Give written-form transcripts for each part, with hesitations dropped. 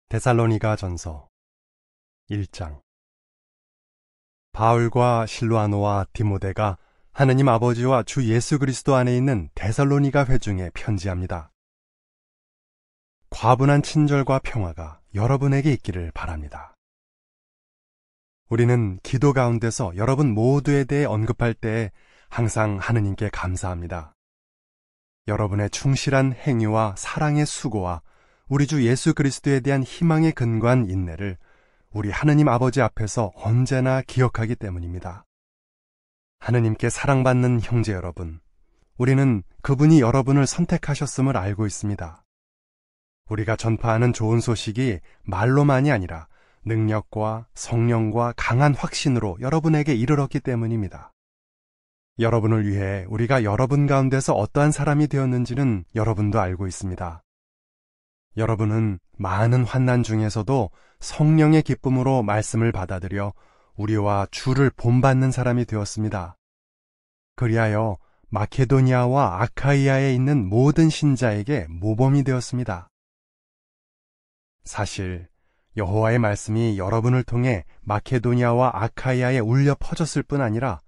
데살로니가 전서 1장. 바울과 실로아노와 디모데가 하느님 아버지와 주 예수 그리스도 안에 있는 데살로니가 회중에 편지합니다. 과분한 친절과 평화가 여러분에게 있기를 바랍니다. 우리는 기도 가운데서 여러분 모두에 대해 언급할 때에 항상 하느님께 감사합니다. 여러분의 충실한 행위와 사랑의 수고와 우리 주 예수 그리스도에 대한 희망의 근거한 인내를 우리 하느님 아버지 앞에서 언제나 기억하기 때문입니다. 하느님께 사랑받는 형제 여러분, 우리는 그분이 여러분을 선택하셨음을 알고 있습니다. 우리가 전파하는 좋은 소식이 말로만이 아니라 능력과 성령과 강한 확신으로 여러분에게 이르렀기 때문입니다. 여러분을 위해 우리가 여러분 가운데서 어떠한 사람이 되었는지는 여러분도 알고 있습니다. 여러분은 많은 환난 중에서도 성령의 기쁨으로 말씀을 받아들여 우리와 주를 본받는 사람이 되었습니다. 그리하여 마케도니아와 아카이아에 있는 모든 신자에게 모범이 되었습니다. 사실 여호와의 말씀이 여러분을 통해 마케도니아와 아카이아에 울려 퍼졌을 뿐 아니라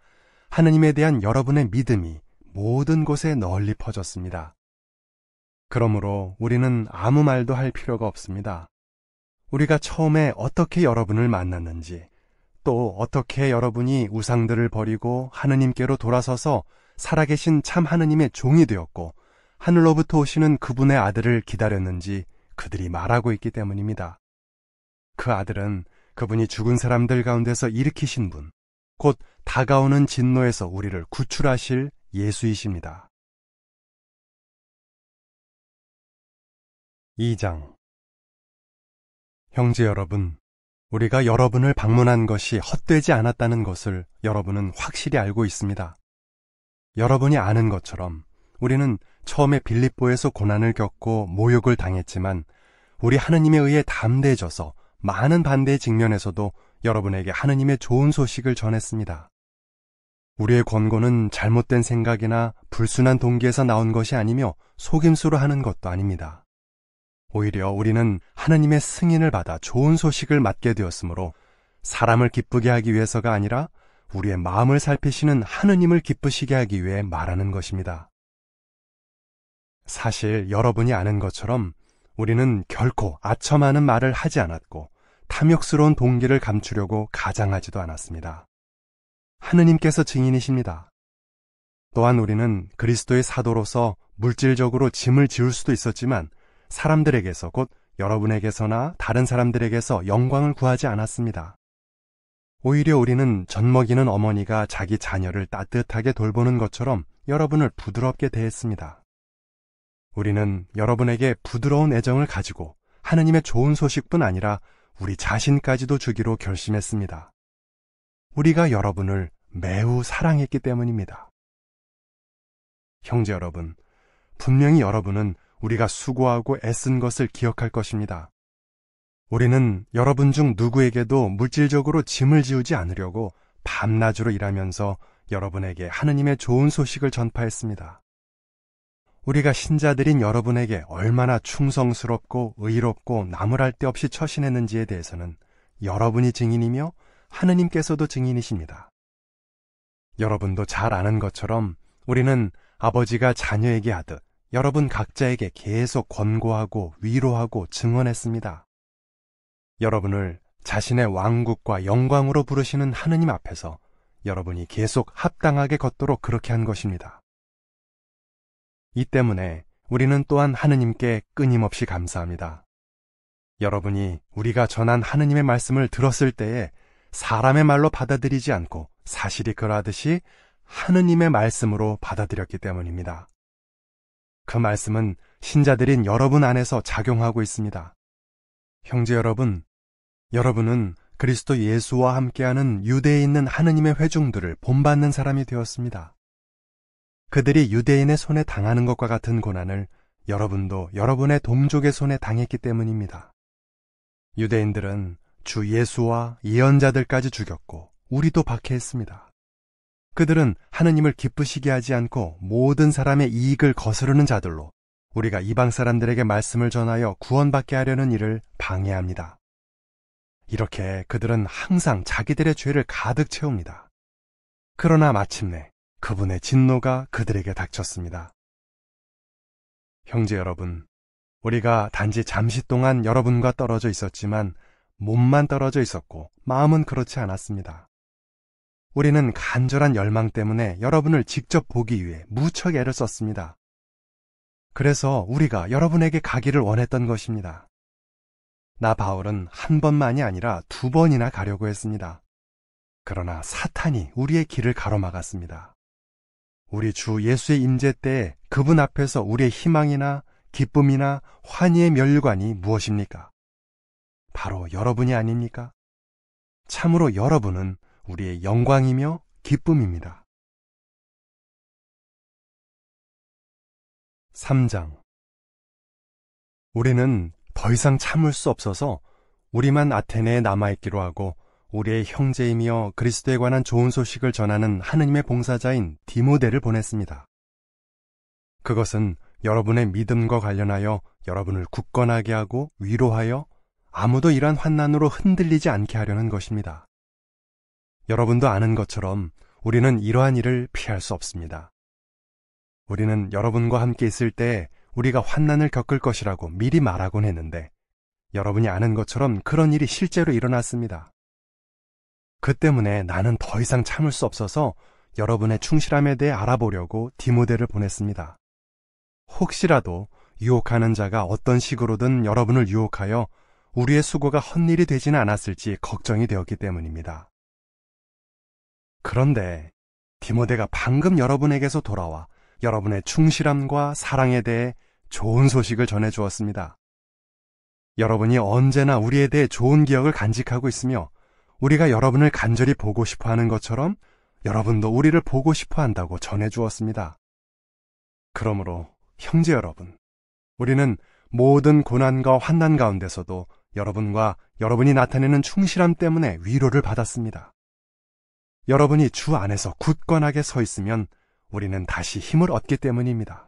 하느님에 대한 여러분의 믿음이 모든 곳에 널리 퍼졌습니다. 그러므로 우리는 아무 말도 할 필요가 없습니다. 우리가 처음에 어떻게 여러분을 만났는지, 또 어떻게 여러분이 우상들을 버리고 하느님께로 돌아서서 살아계신 참 하느님의 종이 되었고 하늘로부터 오시는 그분의 아들을 기다렸는지 그들이 말하고 있기 때문입니다. 그 아들은 그분이 죽은 사람들 가운데서 일으키신 분, 곧 다가오는 진노에서 우리를 구출하실 예수이십니다. 2장. 형제 여러분, 우리가 여러분을 방문한 것이 헛되지 않았다는 것을 여러분은 확실히 알고 있습니다. 여러분이 아는 것처럼 우리는 처음에 빌립보에서 고난을 겪고 모욕을 당했지만 우리 하느님에 의해 담대해져서 많은 반대의 직면에서도 여러분에게 하느님의 좋은 소식을 전했습니다. 우리의 권고는 잘못된 생각이나 불순한 동기에서 나온 것이 아니며 속임수로 하는 것도 아닙니다. 오히려 우리는 하느님의 승인을 받아 좋은 소식을 맡게 되었으므로 사람을 기쁘게 하기 위해서가 아니라 우리의 마음을 살피시는 하느님을 기쁘시게 하기 위해 말하는 것입니다. 사실 여러분이 아는 것처럼 우리는 결코 아첨하는 말을 하지 않았고 탐욕스러운 동기를 감추려고 가장하지도 않았습니다. 하느님께서 증인이십니다. 또한 우리는 그리스도의 사도로서 물질적으로 짐을 지울 수도 있었지만 사람들에게서 곧 여러분에게서나 다른 사람들에게서 영광을 구하지 않았습니다. 오히려 우리는 젖먹이는 어머니가 자기 자녀를 따뜻하게 돌보는 것처럼 여러분을 부드럽게 대했습니다. 우리는 여러분에게 부드러운 애정을 가지고 하느님의 좋은 소식뿐 아니라 우리 자신까지도 주기로 결심했습니다. 우리가 여러분을 매우 사랑했기 때문입니다. 형제 여러분, 분명히 여러분은 우리가 수고하고 애쓴 것을 기억할 것입니다. 우리는 여러분 중 누구에게도 물질적으로 짐을 지우지 않으려고 밤낮으로 일하면서 여러분에게 하느님의 좋은 소식을 전파했습니다. 우리가 신자들인 여러분에게 얼마나 충성스럽고 의롭고 나무랄 데 없이 처신했는지에 대해서는 여러분이 증인이며 하느님께서도 증인이십니다. 여러분도 잘 아는 것처럼 우리는 아버지가 자녀에게 하듯 여러분 각자에게 계속 권고하고 위로하고 증언했습니다. 여러분을 자신의 왕국과 영광으로 부르시는 하느님 앞에서 여러분이 계속 합당하게 걷도록 그렇게 한 것입니다. 이 때문에 우리는 또한 하느님께 끊임없이 감사합니다. 여러분이 우리가 전한 하느님의 말씀을 들었을 때에 사람의 말로 받아들이지 않고 사실이 그러하듯이 하느님의 말씀으로 받아들였기 때문입니다. 그 말씀은 신자들인 여러분 안에서 작용하고 있습니다. 형제 여러분, 여러분은 그리스도 예수와 함께하는 유대에 있는 하느님의 회중들을 본받는 사람이 되었습니다. 그들이 유대인의 손에 당하는 것과 같은 고난을 여러분도 여러분의 동족의 손에 당했기 때문입니다. 유대인들은 주 예수와 예언자들까지 죽였고 우리도 박해했습니다. 그들은 하느님을 기쁘시게 하지 않고 모든 사람의 이익을 거스르는 자들로 우리가 이방 사람들에게 말씀을 전하여 구원받게 하려는 일을 방해합니다. 이렇게 그들은 항상 자기들의 죄를 가득 채웁니다. 그러나 마침내 그분의 진노가 그들에게 닥쳤습니다. 형제 여러분, 우리가 단지 잠시 동안 여러분과 떨어져 있었지만 몸만 떨어져 있었고 마음은 그렇지 않았습니다. 우리는 간절한 열망 때문에 여러분을 직접 보기 위해 무척 애를 썼습니다. 그래서 우리가 여러분에게 가기를 원했던 것입니다. 나 바울은 한 번만이 아니라 2번이나 가려고 했습니다. 그러나 사탄이 우리의 길을 가로막았습니다. 우리 주 예수의 임재 때에 그분 앞에서 우리의 희망이나 기쁨이나 환희의 면류관이 무엇입니까? 바로 여러분이 아닙니까? 참으로 여러분은 우리의 영광이며 기쁨입니다. 3장. 우리는 더 이상 참을 수 없어서 우리만 아테네에 남아있기로 하고 우리의 형제이며 그리스도에 관한 좋은 소식을 전하는 하느님의 봉사자인 디모데를 보냈습니다. 그것은 여러분의 믿음과 관련하여 여러분을 굳건하게 하고 위로하여 아무도 이러한 환난으로 흔들리지 않게 하려는 것입니다. 여러분도 아는 것처럼 우리는 이러한 일을 피할 수 없습니다. 우리는 여러분과 함께 있을 때 우리가 환난을 겪을 것이라고 미리 말하곤 했는데 여러분이 아는 것처럼 그런 일이 실제로 일어났습니다. 그 때문에 나는 더 이상 참을 수 없어서 여러분의 충실함에 대해 알아보려고 디모데를 보냈습니다. 혹시라도 유혹하는 자가 어떤 식으로든 여러분을 유혹하여 우리의 수고가 헛일이 되지는 않았을지 걱정이 되었기 때문입니다. 그런데 디모데가 방금 여러분에게서 돌아와 여러분의 충실함과 사랑에 대해 좋은 소식을 전해주었습니다. 여러분이 언제나 우리에 대해 좋은 기억을 간직하고 있으며 우리가 여러분을 간절히 보고 싶어하는 것처럼 여러분도 우리를 보고 싶어한다고 전해주었습니다. 그러므로 형제 여러분, 우리는 모든 고난과 환난 가운데서도 여러분과 여러분이 나타내는 충실함 때문에 위로를 받았습니다. 여러분이 주 안에서 굳건하게 서 있으면 우리는 다시 힘을 얻기 때문입니다.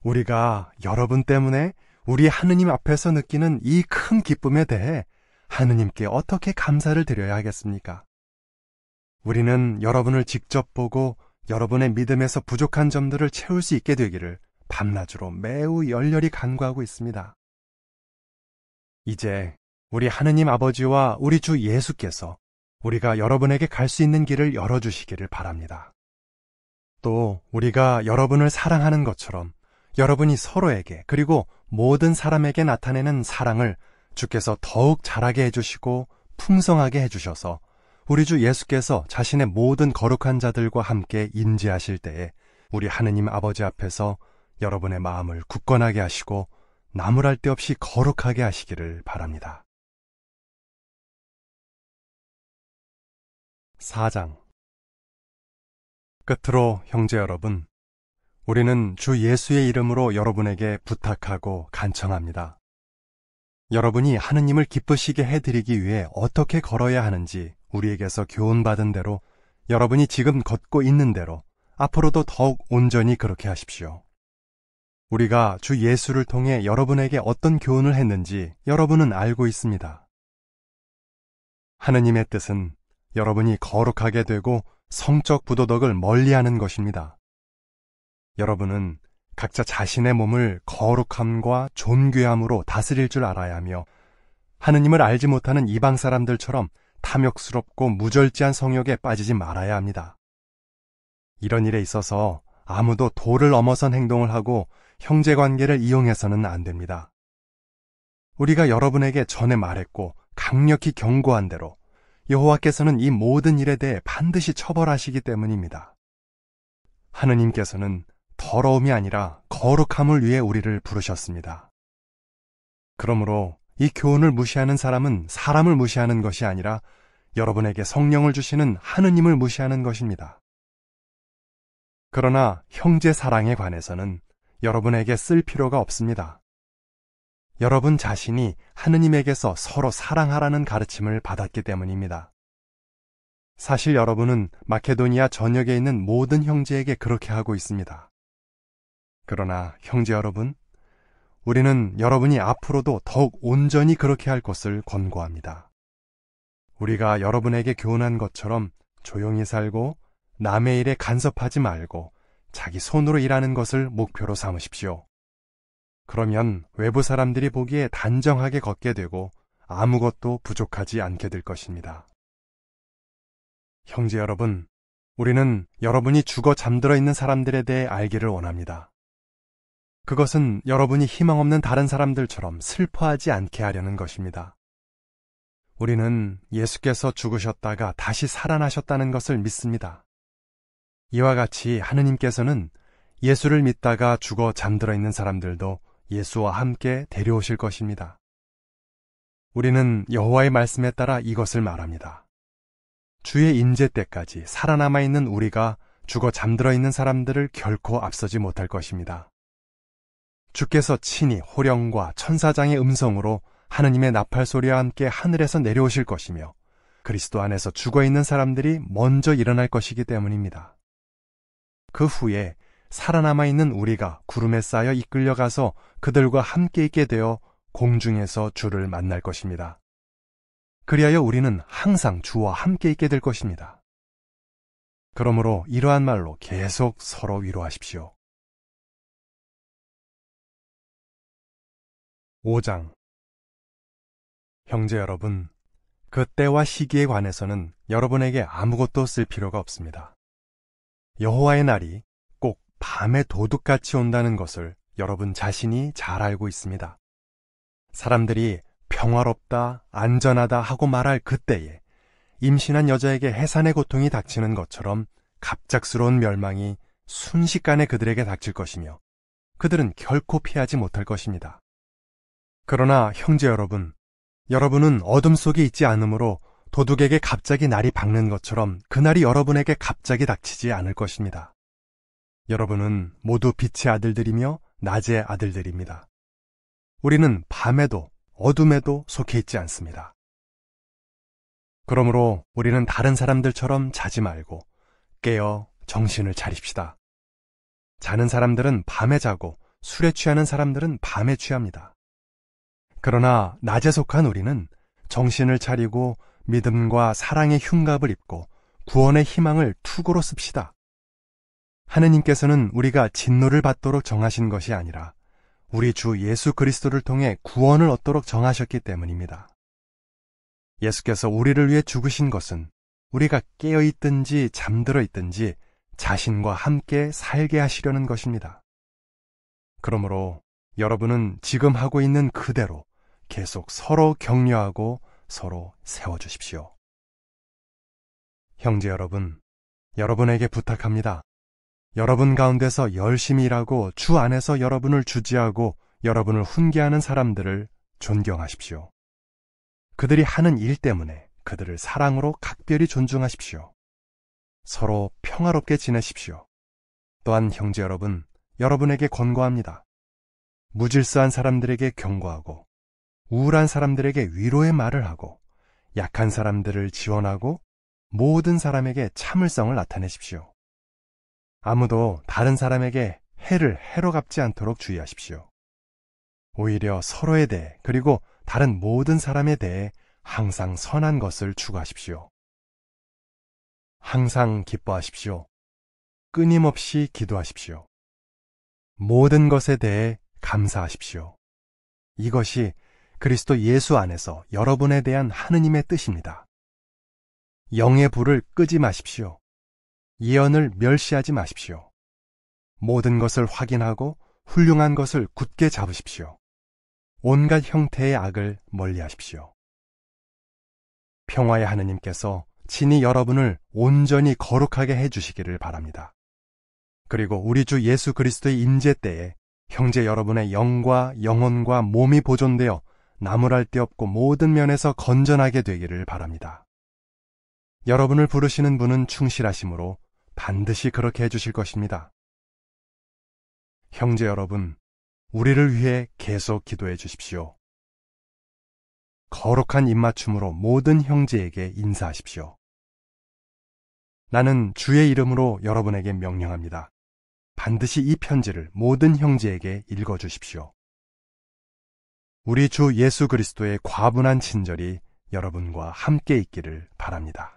우리가 여러분 때문에 우리 하느님 앞에서 느끼는 이 큰 기쁨에 대해 하느님께 어떻게 감사를 드려야 하겠습니까? 우리는 여러분을 직접 보고 여러분의 믿음에서 부족한 점들을 채울 수 있게 되기를 밤낮으로 매우 열렬히 간구하고 있습니다. 이제 우리 하느님 아버지와 우리 주 예수께서 우리가 여러분에게 갈 수 있는 길을 열어주시기를 바랍니다. 또 우리가 여러분을 사랑하는 것처럼 여러분이 서로에게 그리고 모든 사람에게 나타내는 사랑을 주께서 더욱 자라게 해주시고 풍성하게 해주셔서 우리 주 예수께서 자신의 모든 거룩한 자들과 함께 임재하실 때에 우리 하느님 아버지 앞에서 여러분의 마음을 굳건하게 하시고 나무랄 데 없이 거룩하게 하시기를 바랍니다. 4장. 끝으로 형제 여러분, 우리는 주 예수의 이름으로 여러분에게 부탁하고 간청합니다. 여러분이 하느님을 기쁘시게 해드리기 위해 어떻게 걸어야 하는지 우리에게서 교훈받은 대로 여러분이 지금 걷고 있는 대로 앞으로도 더욱 온전히 그렇게 하십시오. 우리가 주 예수를 통해 여러분에게 어떤 교훈을 했는지 여러분은 알고 있습니다. 하느님의 뜻은 여러분이 거룩하게 되고 성적 부도덕을 멀리하는 것입니다. 여러분은 각자 자신의 몸을 거룩함과 존귀함으로 다스릴 줄 알아야 하며 하느님을 알지 못하는 이방 사람들처럼 탐욕스럽고 무절제한 성욕에 빠지지 말아야 합니다. 이런 일에 있어서 아무도 도를 넘어선 행동을 하고 형제관계를 이용해서는 안 됩니다. 우리가 여러분에게 전에 말했고 강력히 경고한 대로 여호와께서는 이 모든 일에 대해 반드시 처벌하시기 때문입니다. 하느님께서는 더러움이 아니라 거룩함을 위해 우리를 부르셨습니다. 그러므로 이 교훈을 무시하는 사람은 사람을 무시하는 것이 아니라 여러분에게 성령을 주시는 하느님을 무시하는 것입니다. 그러나 형제 사랑에 관해서는 여러분에게 쓸 필요가 없습니다. 여러분 자신이 하느님에게서 서로 사랑하라는 가르침을 받았기 때문입니다. 사실 여러분은 마케도니아 전역에 있는 모든 형제에게 그렇게 하고 있습니다. 그러나 형제 여러분, 우리는 여러분이 앞으로도 더욱 온전히 그렇게 할 것을 권고합니다. 우리가 여러분에게 교훈한 것처럼 조용히 살고 남의 일에 간섭하지 말고 자기 손으로 일하는 것을 목표로 삼으십시오. 그러면 외부 사람들이 보기에 단정하게 걷게 되고 아무것도 부족하지 않게 될 것입니다. 형제 여러분, 우리는 여러분이 죽어 잠들어 있는 사람들에 대해 알기를 원합니다. 그것은 여러분이 희망 없는 다른 사람들처럼 슬퍼하지 않게 하려는 것입니다. 우리는 예수께서 죽으셨다가 다시 살아나셨다는 것을 믿습니다. 이와 같이 하느님께서는 예수를 믿다가 죽어 잠들어 있는 사람들도 예수와 함께 데려오실 것입니다. 우리는 여호와의 말씀에 따라 이것을 말합니다. 주의 임재 때까지 살아남아 있는 우리가 죽어 잠들어 있는 사람들을 결코 앞서지 못할 것입니다. 주께서 친히 호령과 천사장의 음성으로 하느님의 나팔 소리와 함께 하늘에서 내려오실 것이며 그리스도 안에서 죽어있는 사람들이 먼저 일어날 것이기 때문입니다. 그 후에 살아남아 있는 우리가 구름에 쌓여 이끌려가서 그들과 함께 있게 되어 공중에서 주를 만날 것입니다. 그리하여 우리는 항상 주와 함께 있게 될 것입니다. 그러므로 이러한 말로 계속 서로 위로하십시오. 5장. 형제 여러분, 그 때와 시기에 관해서는 여러분에게 아무것도 쓸 필요가 없습니다. 여호와의 날이 꼭 밤에 도둑같이 온다는 것을 여러분 자신이 잘 알고 있습니다. 사람들이 평화롭다, 안전하다 하고 말할 그때에 임신한 여자에게 해산의 고통이 닥치는 것처럼 갑작스러운 멸망이 순식간에 그들에게 닥칠 것이며 그들은 결코 피하지 못할 것입니다. 그러나 형제 여러분, 여러분은 어둠 속에 있지 않으므로 도둑에게 갑자기 날이 밝는 것처럼 그날이 여러분에게 갑자기 닥치지 않을 것입니다. 여러분은 모두 빛의 아들들이며 낮의 아들들입니다. 우리는 밤에도 어둠에도 속해 있지 않습니다. 그러므로 우리는 다른 사람들처럼 자지 말고 깨어 정신을 차립시다. 자는 사람들은 밤에 자고 술에 취하는 사람들은 밤에 취합니다. 그러나 낮에 속한 우리는 정신을 차리고 믿음과 사랑의 흉갑을 입고 구원의 희망을 투구로 씁시다. 하느님께서는 우리가 진노를 받도록 정하신 것이 아니라 우리 주 예수 그리스도를 통해 구원을 얻도록 정하셨기 때문입니다. 예수께서 우리를 위해 죽으신 것은 우리가 깨어 있든지 잠들어 있든지 자신과 함께 살게 하시려는 것입니다. 그러므로 여러분은 지금 하고 있는 그대로 계속 서로 격려하고 서로 세워주십시오. 형제 여러분, 여러분에게 부탁합니다. 여러분 가운데서 열심히 일하고 주 안에서 여러분을 주지하고 여러분을 훈계하는 사람들을 존경하십시오. 그들이 하는 일 때문에 그들을 사랑으로 각별히 존중하십시오. 서로 평화롭게 지내십시오. 또한 형제 여러분, 여러분에게 권고합니다. 무질서한 사람들에게 경고하고 우울한 사람들에게 위로의 말을 하고 약한 사람들을 지원하고 모든 사람에게 참을성을 나타내십시오. 아무도 다른 사람에게 해를 해로 갚지 않도록 주의하십시오. 오히려 서로에 대해 그리고 다른 모든 사람에 대해 항상 선한 것을 추구하십시오. 항상 기뻐하십시오. 끊임없이 기도하십시오. 모든 것에 대해 감사하십시오. 이것이 그리스도 예수 안에서 여러분에 대한 하느님의 뜻입니다. 영의 불을 끄지 마십시오. 예언을 멸시하지 마십시오. 모든 것을 확인하고 훌륭한 것을 굳게 잡으십시오. 온갖 형태의 악을 멀리하십시오. 평화의 하느님께서 친히 여러분을 온전히 거룩하게 해주시기를 바랍니다. 그리고 우리 주 예수 그리스도의 임재 때에 형제 여러분의 영과 영혼과 몸이 보존되어 나무랄 데 없고 모든 면에서 건전하게 되기를 바랍니다. 여러분을 부르시는 분은 충실하심으로 반드시 그렇게 해주실 것입니다. 형제 여러분, 우리를 위해 계속 기도해 주십시오. 거룩한 입맞춤으로 모든 형제에게 인사하십시오. 나는 주의 이름으로 여러분에게 명령합니다. 반드시 이 편지를 모든 형제에게 읽어주십시오. 우리 주 예수 그리스도의 과분한 친절이 여러분과 함께 있기를 바랍니다.